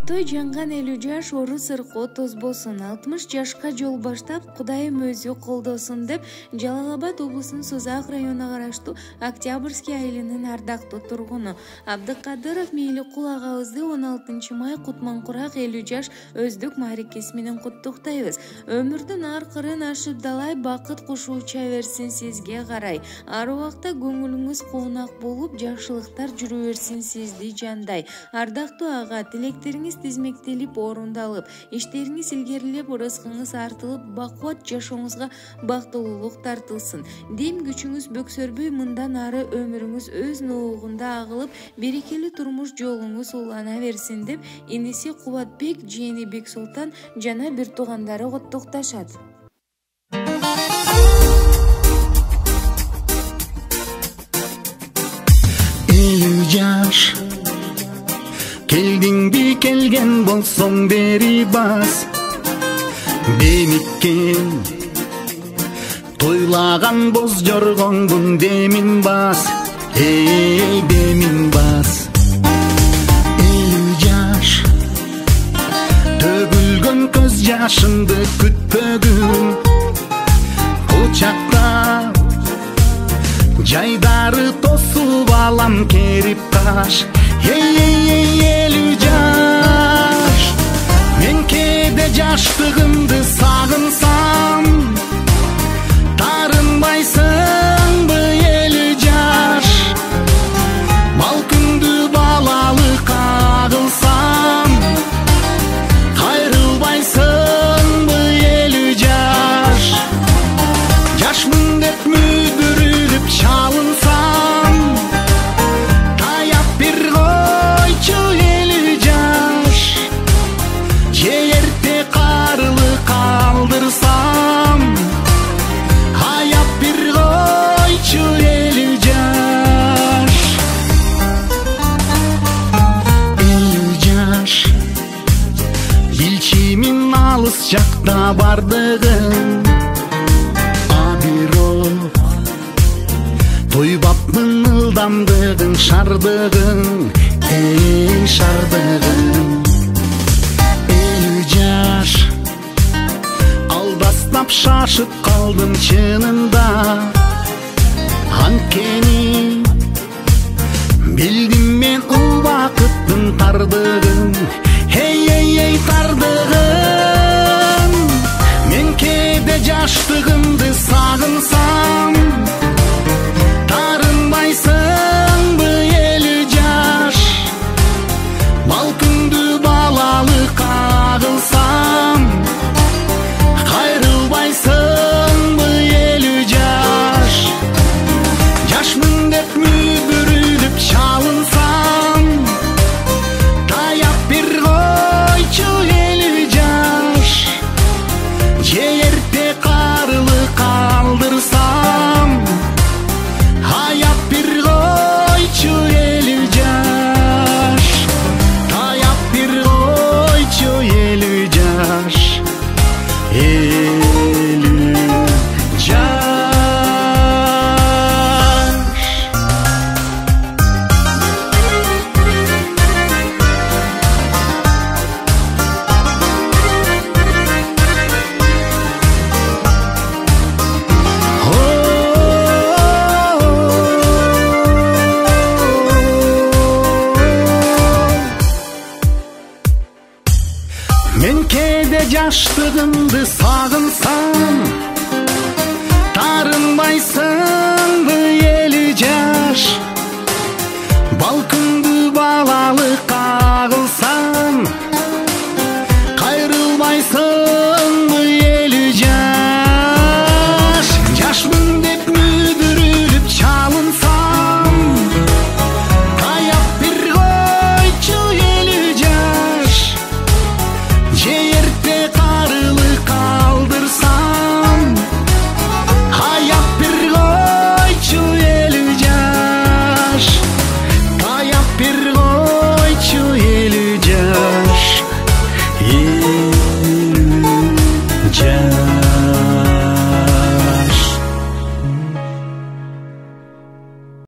Той жанган 50 жаш ору сыркоо тозбосун, 60 жашка жол баштап Кудайым өзү колдосун деп Жалал-Абад облусунун Созак районуна караштуу Октябрьский айылынын ардактуу тургуну Абдыкадыров Мейликул агабызды 16 май Кутманкурак 50 жаш өздүк мааракеси менен куттуктайбыз. Өмүрдүн ар кырын ашып далай бакыт кушууча берсин сизге карай. Ар убакта көңүлүңүз куунак болуп, жакшылыктар жүрө берсин сизди жандай. Ардактуу ага, тилектериңиз тизмектелип орундалып, иштериңиз илгерилеп, ырызкыңыз артылып, бакубат жашооңузга бактылуулук тартылсын. Дем күчүңүз бөксөрбөй, мындан ары өмүрүңүз өз ноогунда агылып, берекелүү турмуш жолуңуз улана берсин деп иниси Кубатбек, жиени Бексултан жана бир туугандары куттукташат. Жаш келдиңби, келген болсоң бери бас, бениккен тойлаган боз жоргоңдун демин бас, эй демин бас. 50 жаш төгүлгөн көз жашымды күтпөгүн, кучакта жайдары тосуп алам керип таш. Эй 50 жаш, мен кээде жаштыгымды сагынсам, тарынбайсыңбы 50 жаш, балкыңды балалык агылсам, кайрылбайсыңбы 50 жаш, жашмын деп мүдүрүлүп чалынсам, таяп бир койчу 50 жаш, же эрте карылык калдырсам, аяп бир койчу 50 жаш. 50 жаш билчимин алыс жакта бардыгын, бирок тойбапмын ылдамдыгын, шардыгын, эй шардыгын. 50 жаш алдастап шашып калдым чынында, анткени билдим мен убакыттын тардыгын, эй тардыгын. Мен кээде жаштыгымды сагынсам, тарынбайсыңбы 50 жаш, балкыңды балалык агылсам, кайрылбайсыңбы 50 жаш, жашмын деп мүдүрүлүп чалынсам, таяп бир койчу 50 жаш, же эрте карылык калдырсам, аяп бир койчу 50 жаш, таяп бир койчу 50 жаш, 50 жаш. Мен кээде жаштыгымды сагынсам, тарынбайсыңбы 50 жаш, балкыңды балалык агылсам,